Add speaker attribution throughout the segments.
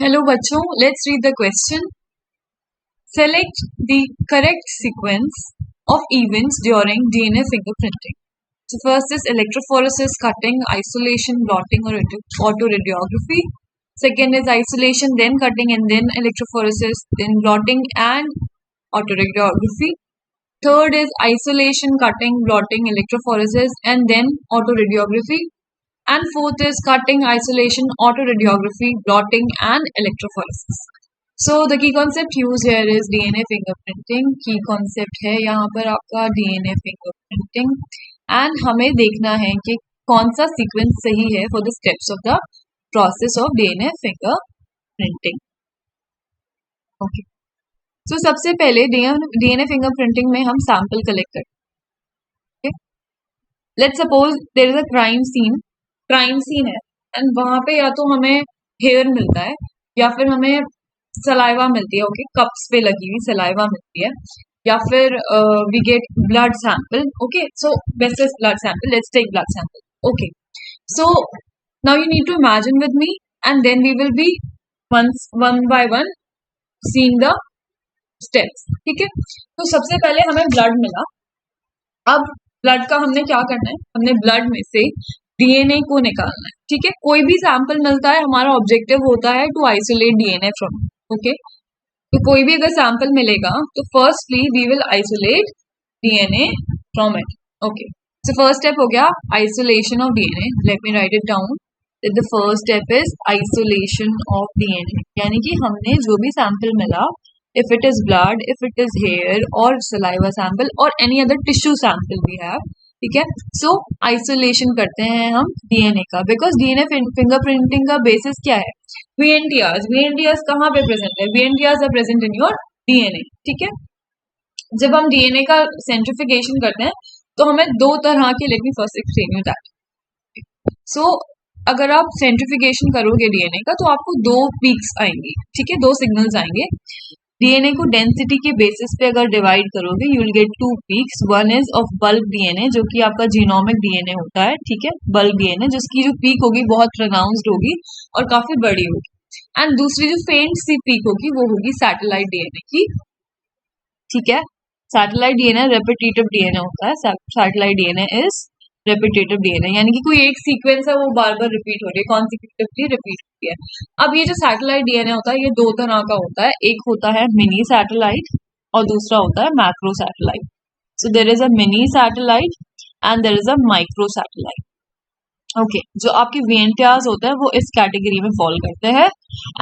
Speaker 1: Hello बच्चों, let's read the question. Select the correct sequence of events during DNA fingerprinting. So first is electrophoresis, cutting, isolation, blotting or autoradiography. Second is isolation, then cutting and then electrophoresis, then blotting and autoradiography. Third is isolation, cutting, blotting, electrophoresis and then autoradiography. And fourth is cutting, isolation, autoradiography, blotting and electrophoresis. So the key concept used here is DNA fingerprinting. Key concept है यहाँ पर आपका DNA fingerprinting and हमें देखना है कि कौन सा सीक्वेंस सही है for the steps of the process of DNA fingerprinting. Okay. So सबसे पहले DNA fingerprinting में हम sample collect करते हैं. Okay. Let's suppose there is a crime scene है एंड वहां पे या तो हमें हेयर मिलता है या फिर हमें सलाइवा मिलती है. ओके, कप्स पे लगी हुई सलाइवा मिलती है या फिर we get blood sample. Okay, so best is blood sample. Let's take blood sample. Okay, so now you need to imagine with me and then we will be one by one seeing the steps. ठीक है, तो सबसे पहले हमें blood मिला. अब blood का हमने क्या करना है, हमने ब्लड में से डीएनए को निकालना है. ठीक है, कोई भी सैंपल मिलता है, हमारा ऑब्जेक्टिव होता है to isolate DNA from. Okay, तो कोई भी अगर सैंपल मिलेगा तो firstly we will isolate DNA from it. Okay, so first step हो गया isolation of DNA. Let me write it down. The first step is isolation of DNA, यानी कि हमने जो भी सैंपल मिला, if it is blood, if it is hair or saliva sample or any other tissue sample we have. ठीक है, so isolation करते हैं हम डीएनए का, बिकॉज डीएनए फिंगरप्रिंटिंग का बेसिस क्या है, वीएनटीआर्स. वीएनटीआर्स कहाँ पे प्रेजेंट है, VNTRs are present in your DNA. ठीक है, जब हम डीएनए का सेंट्रिफिकेशन करते हैं तो हमें दो तरह के, let me first explain you that. So अगर आप सेंट्रिफिकेशन करोगे डीएनए का तो आपको दो पीक्स आएंगी. ठीक है, दो सिग्नल्स आएंगे. डीएनए को डेंसिटी के बेसिस पे अगर डिवाइड करोगे you will get two peaks. One is of bulk DNA, जो कि आपका जीनोमिक डीएनए होता है. ठीक है, बल्क डीएनए जिसकी जो पीक होगी बहुत प्रोनाउंस्ड होगी और काफी बड़ी होगी. एंड दूसरी जो फेंट सी पीक होगी वो होगी सैटेलाइट डीएनए की. ठीक है, सैटेलाइट डीएनए रेपिटेटिव डीएनए होता है. Satellite DNA is repetitive DNA, यानी कि कोई एक सीक्वेंस है वो बार बार रिपीट हो रही है, कॉन्सिक्यूटिवली रिपीट होती है. अब ये जो सैटेलाइट डीएनए होता है ये दो तरह का होता है. एक होता है मिनी सैटेलाइट और दूसरा होता है macro satellite. So there is a mini satellite and there is a micro satellite. Okay, जो आपके वीएनटीआर्स होते हैं वो इस कैटेगरी में फॉल करते हैं.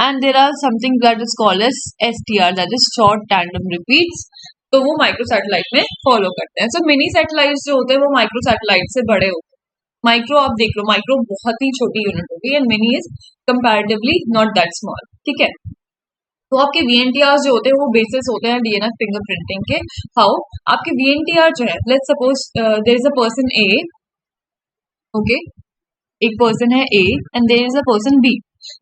Speaker 1: And there are something that is called as STR, that is short tandem repeats, तो वो माइक्रो सैटेलाइट में फॉलो करते हैं. सो मिनी सैटेलाइट जो होते हैं वो माइक्रो सैटेलाइट से बड़े होते हैं. माइक्रो आप देख लो, माइक्रो बहुत ही छोटी यूनिट होगी and mini is comparatively not that small. ठीक है, तो आपके वीएनटीआर जो होते हैं वो बेसिस होते हैं डीएनए फिंगरप्रिंटिंग के. हाउ, आपके वीएनटीआर जो है, let's suppose there is a person A. Okay, एक पर्सन है A and there is a person B.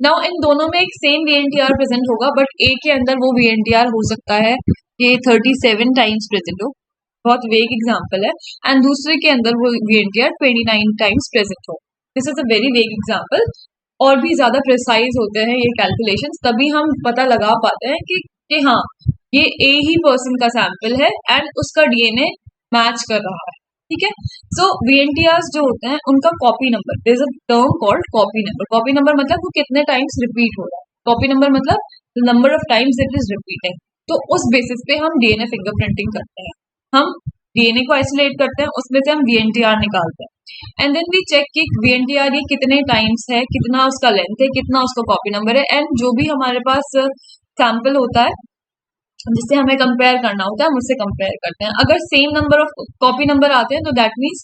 Speaker 1: Now in दोनों में एक सेम वीएनटीआर प्रेजेंट होगा, बट ए के अंदर वो वीएनटीआर हो सकता है कि 37 टाइम्स प्रेजेंट हो, बहुत वेग एग्जांपल है. एंड दूसरे के अंदर वो वीएनटीआर 29 टाइम्स प्रेजेंट हो. This is a very vague example. और भी ज्यादा प्रिसाइज होते हैं ये कैलकुलेशंस, तभी हम पता लगा पाते हैं कि हाँ ये ए ही पर्सन का सैंपल है एंड उसका डीएनए मैच कर रहा है. ठीक है, सो वीएनटीआर्स जो होते हैं उनका copy number, there is a term called copy number. Copy number मतलब वो कितने टाइम्स रिपीट हो रहा है. कॉपी नंबर मतलब number of times it is repeating. तो उस बेसिस पे हम डीएनए फिंगरप्रिंटिंग करते हैं. हम डीएनए को आइसोलेट करते हैं, उसमें से हम वीएनटीआर निकालते हैं एंड देन वी चेक कि वीएनटीआर ये कितने टाइम्स है, कितना उसका लेंथ है, कितना उसका कॉपी नंबर है. एंड जो भी हमारे पास सैंपल होता है जिससे हमें कंपेयर करना होता है हम उससे कंपेयर करते हैं. अगर same number of copy number आते हैं तो दैट मीन्स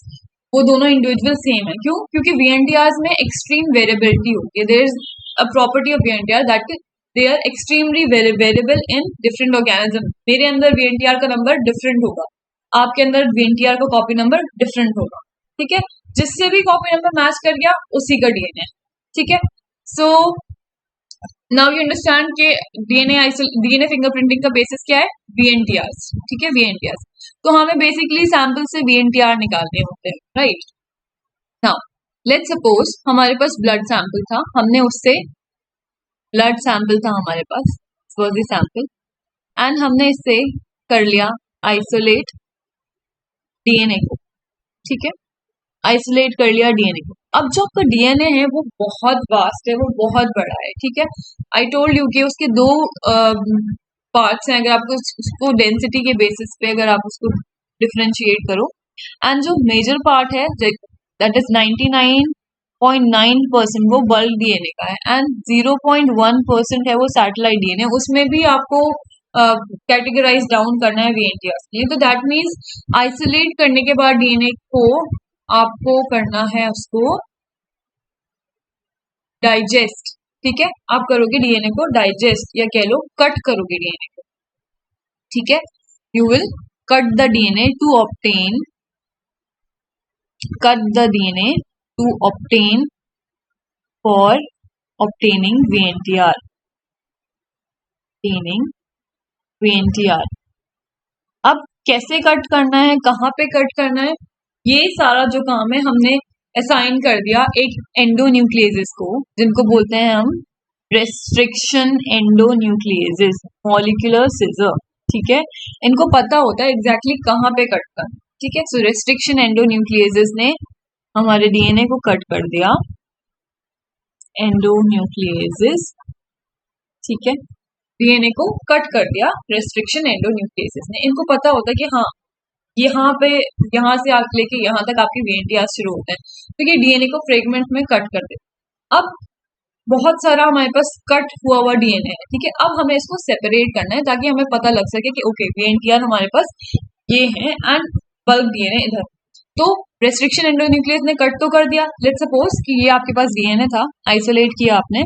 Speaker 1: वो दोनों इंडिविजुअल सेम है. क्यों? क्योंकि वीएनटीआर में एक्सट्रीम वेरिएबिलिटी होती है. There is a property of VNTR that they are extremely variable in different organism. मेरे अंदर वीएनटीआर का नंबर डिफरेंट होगा, आपके अंदर वीएनटीआर का कॉपी नंबर डिफरेंट होगा. ठीक है, जिससे भी कॉपी नंबर मैच कर गया उसी का डीएनए. ठीक है, सो नाउ यू अंडरस्टैंड कि डीएनए फिंगरप्रिंटिंग का बेसिस क्या है, वीएनटीआर्स. ठीक है, वीएनटीआर्स. तो हमें बेसिकली सैंपल से वीएनटीआर निकालने होते हैं, राइट. नाउ लेट्स सपोज हमारे पास ब्लड सैंपल था, हमने उससे ब्लड सैंपल था हमारे पास, वाज द सैंपल, एंड हमने इससे कर लिया आइसोलेट डीएनए को, ठीक है, आइसोलेट कर लिया डीएनए को। अब जो आपका डीएनए है वो बहुत वास्ट है, वो बहुत बड़ा है, ठीक है। आई टोल्ड यू कि उसके दो पार्ट्स हैं, अगर आपको उसको डेंसिटी के बेसिस पे अगर आप उसको डिफरेंशिएट करो, एंड जो मेजर पार्ट है दैट इज 99.9% वो बल्क डीएनए का है, एंड 0.1% है वो सैटेलाइट डीएनए, उसमें भी आपको कैटेगराइज डाउन करना है वीएनटीआर के लिए। तो दैट मीन्स आइसोलेट करने के बाद डीएनए को आपको करना है उसको डाइजेस्ट, ठीक है, आप करोगे डीएनए को डाइजेस्ट या कह लो कट करोगे डीएनए को, ठीक है। You will cut the DNA to obtain, cut the DNA to obtain for obtaining VNTR, obtaining VNTR. अब कैसे कट करना है, कहाँ पे कट करना है, ये सारा जो काम है हमने असाइन कर दिया एक एंडोन्यूक्लियेजेस को, जिनको बोलते हैं हम रेस्ट्रिक्शन एंडोन्यूक्लियेजेस, मॉलिक्यूलर सीजर, ठीक है। इनको पता होता है एग्जैक्टली कहाँ पे कट करना, ठीक है। सो रेस्ट्रिक्शन एंडोन्यूक्लियेजेस ने हमारे डीएनए को कट कर दिया, एंडोन्यूक्लियेजेस, ठीक है, डीएनए को कट कर दिया रेस्ट्रिक्शन एंडोन्यूक्लियेजेस ने। इनको पता होता है कि हाँ यहाँ पे, यहाँ से आप लेके यहाँ तक आपके वीएनटीआर शुरू होते हैं, तो ये डीएनए को फ्रेगमेंट में कट कर देते। अब बहुत सारा हमारे पास कट हुआ हुआ डीएनए है, ठीक है। अब हमें इसको सेपरेट करना है ताकि हमें पता लग सके कि ओके वीएनटीआर हमारे पास ये है एंड बल्क डीएनए इधर। तो रेस्ट्रिक्शन एंडोन्यूक्लियस ने कट तो कर दिया, लेट्स सपोज कि ये आपके पास डीएनए था, आइसोलेट किया आपने,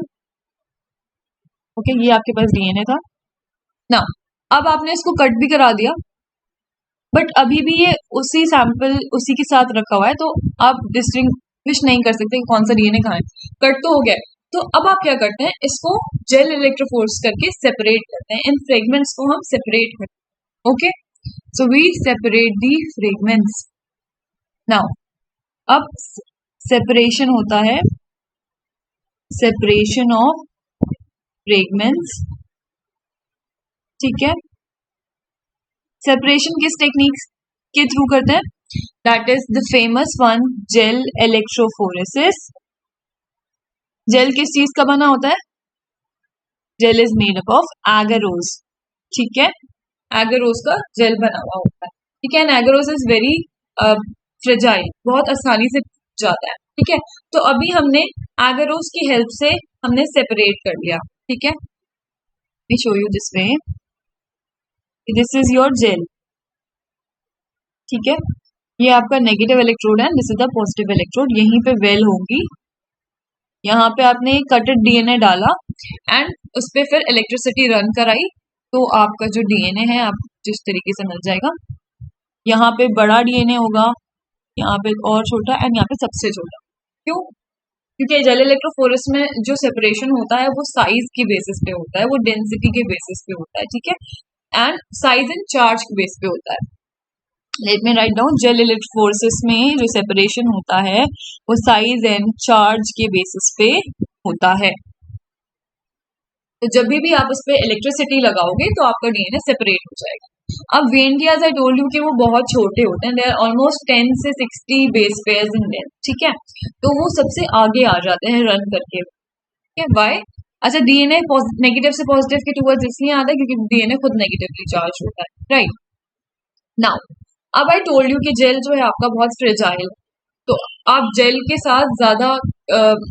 Speaker 1: ओके, ये आपके पास डीएनए था ना, अब आपने इसको कट भी करा दिया, बट अभी भी ये उसी सैंपल उसी के साथ रखा हुआ है, तो आप डिस्टिंग्विश नहीं कर सकते कि कौन सा डीएनए कहाँ है। कट तो हो गया, तो अब आप क्या करते हैं, इसको जेल इलेक्ट्रोफोर्स करके सेपरेट करते हैं, इन फ्रेगमेंट्स को हम सेपरेट करते हैं, okay. So we separate the fragments now. अब सेपरेशन होता है, सेपरेशन ऑफ फ्रेगमेंट्स, ठीक है। सेपरेशन किस टेक्निक के थ्रू करते हैं, that is the famous one gel electrophoresis. Gel किस चीज का बना होता है, gel is made up of agarose, ठीक है, एगारोज का जेल बना हुआ होता है, ठीक है। And agarose is very fragile, बहुत आसानी से जाता है, ठीक है। तो अभी हमने एगारोज की हेल्प से हमने सेपरेट कर लिया, ठीक है। मैं show you this way, this is your gel, ठीक है, ये आपका नेगेटिव इलेक्ट्रोड है, this is the positive electrode, यहीं पे वेल होगी, यहाँ पे आपने कटेड डीएनए डाला एंड उस पर फिर इलेक्ट्रिसिटी रन कराई, तो आपका जो डीएनए है आप जिस तरीके से मिल जाएगा, यहाँ पे बड़ा डीएनए होगा, यहाँ पे और छोटा, एंड यहाँ पे सबसे छोटा। क्यों, क्योंकि जेल इलेक्ट्रोफोरेस में जो सेपरेशन होता है वो साइज की बेसिस पे होता है, वो डेंसिटी के बेसिस पे होता है, ठीक है, एंड साइज एंड चार्ज के बेस पे होता है। Late me write down, gel electrophoresis में जो सेपरेशन होता है वो साइज एंड चार्ज के बेसिस पे होता है। तो जब भी आप उस पर इलेक्ट्रिसिटी लगाओगे तो आपका डीएनए सेपरेट हो जाएगा। अब वीएनटीआर आई टोल्ड यू कि वो बहुत छोटे होते हैं, दे आर ऑलमोस्ट 10 से 60 बेस पेयर्स इन लेंथ, ठीक है, तो वो सबसे आगे आ जाते हैं रन करके, ठीक है। व्हाई, अच्छा, डीएनए नेगेटिव से पॉजिटिव के टुवर्ड्स इसलिए आता है क्योंकि डीएनए खुद नेगेटिवली चार्ज होता है, राइट। नाउ अब आई टोल्ड यू कि जेल जो है आपका बहुत फ्रेजाइल, तो आप जेल के साथ ज्यादा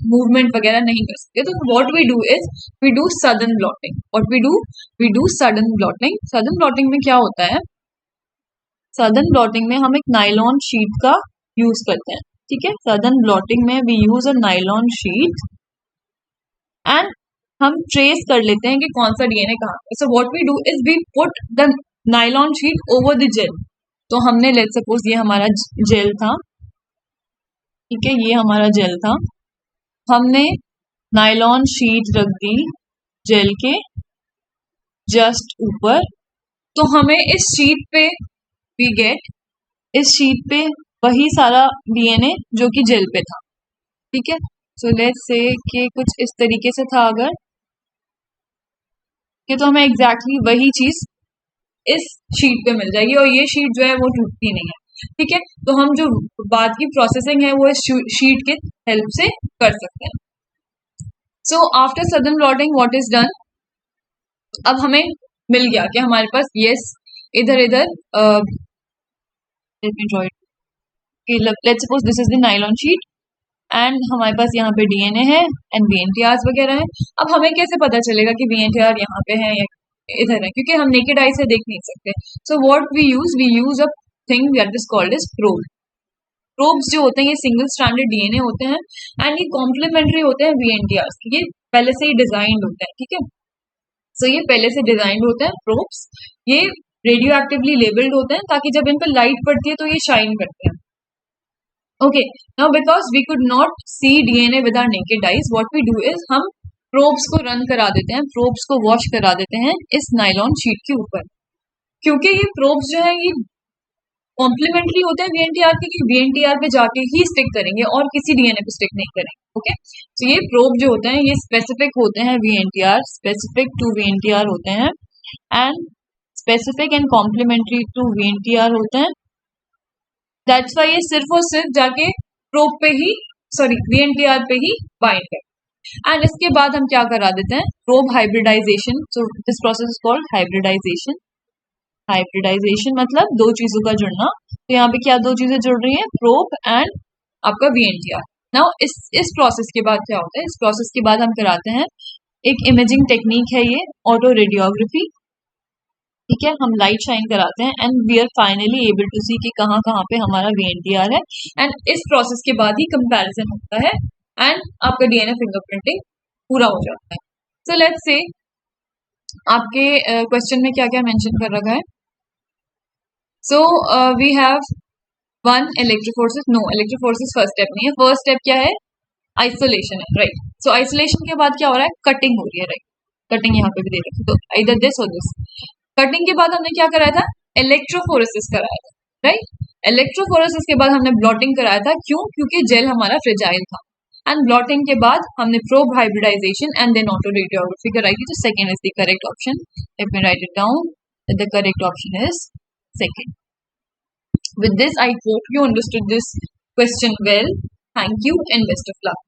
Speaker 1: मूवमेंट वगैरह नहीं कर सकते, तो what we do is we do Southern blotting. What we do Southern blotting. Southern blotting में क्या होता है, सडन ब्लॉटिंग में हम एक नायलॉन शीट का यूज करते हैं, ठीक है। सडन ब्लॉटिंग में we use a nylon sheet and हम ट्रेस कर लेते हैं कि कौन सा डीएनए कहाँ है। So what we do is we put the nylon sheet over the gel. तो हमने लेट्स सपोज ये हमारा जेल था, ठीक है, ये हमारा जेल था, हमने नायलॉन शीट रख दी जेल के जस्ट ऊपर, तो हमें इस शीट पे वी गेट, इस शीट पे वही सारा डीएनए जो कि जेल पे था, ठीक है। सो लेट्स से कि कुछ इस तरीके से था, अगर के तो हमें एग्जैक्टली वही चीज इस शीट पे मिल जाएगी और ये शीट जो है वो टूटती नहीं है, ठीक है। तो हम जो बाद की प्रोसेसिंग है वो इस शीट के हेल्प से कर सकते हैं। So after sudden blotting what is done, अब हमें मिल गया कि हमारे पास यस इधर इधर let's suppose this is the nylon sheet and हमारे पास यहाँ पे डीएनए है एंड वीएनटीआर वगैरह है। अब हमें कैसे पता चलेगा कि वीएनटीआर यहाँ पे है या इधर है, क्योंकि हम नेकेड आई से देख नहीं सकते। So what we use a thing that is called as probe. Probes जो होते हैं ये सिंगल स्ट्रैंडेड डीएनए होते हैं एंड ये कॉम्प्लीमेंट्री होते हैं वीएनटीआर, ये पहले से ही डिजाइंड होते हैं, ठीक है। सो ये पहले से डिजाइंड होते हैं प्रोब्स, ये रेडियो एक्टिवली लेबल्ड होते हैं ताकि जब इन पर लाइट पड़ती है तो ये शाइन करते हैं। Okay, now because we could not see DNA with our naked eyes, what we do is हम प्रोब्स को रन करा देते हैं, प्रोब्स को वॉश करा देते हैं इस नायलॉन शीट के ऊपर, क्योंकि ये प्रोब्स जो है ये कॉम्प्लीमेंट्री होते हैं वीएनटीआर के, वीएनटीआर पे जाके ही स्टिक करेंगे और किसी डीएनए पे स्टिक नहीं करेंगे। ओके, तो ये प्रोब जो होते हैं ये स्पेसिफिक होते हैं वीएनटीआर, स्पेसिफिक टू वीएनटीआर होते हैं and specific and complementary to VNTR होते हैं। दैट्स वाई ये सिर्फ और सिर्फ जाके प्रोब पे ही वीएनटीआर पे ही बाइंड है। एंड इसके बाद हम क्या करा देते हैं, probe hybridisation. So this process is called hybridisation. Hybridisation मतलब दो चीजों का जुड़ना। तो यहाँ पे क्या दो चीजें जुड़ रही हैं, प्रोब एंड आपका वीएनटीआर। नाउ इस प्रोसेस के बाद क्या होता है, इस प्रोसेस के बाद हम कराते हैं एक इमेजिंग टेक्निक है ये ऑटो रेडियोग्राफी, ठीक है। हम लाइट शाइन कराते हैं and we are finally able to see कि कहाँ कहाँ पे हमारा वीएनटीआर है। एंड इस प्रोसेस के बाद ही कंपैरिजन होता है एंड आपका डीएनए फिंगरप्रिंटिंग पूरा हो जाता है। सो लेट्स से आपके क्वेश्चन में क्या क्या मेंशन कर रखा है। So we have one electrophoresis, no electrophoresis first step नहीं है। फर्स्ट स्टेप क्या है, आइसोलेशन है, राइट। सो आइसोलेशन के बाद क्या हो रहा है, कटिंग हो रही है, राइट। कटिंग यहाँ पे भी दे रखी, तो इधर दिस और दिस। कटिंग के बाद हमने क्या कराया था, इलेक्ट्रोफोरेसिस कराया था, राइट। इलेक्ट्रोफोरेसिस के बाद हमने ब्लॉटिंग कराया था, क्यों, क्योंकि जेल हमारा फ्रेजाइल था। एंड ब्लॉटिंग के बाद हमने probe hybridisation and then auto radiography कराई थी। तो second is the correct option. Let me write it down, the correct option is second. With this, I hope you understood this question well. Thank you and best of luck.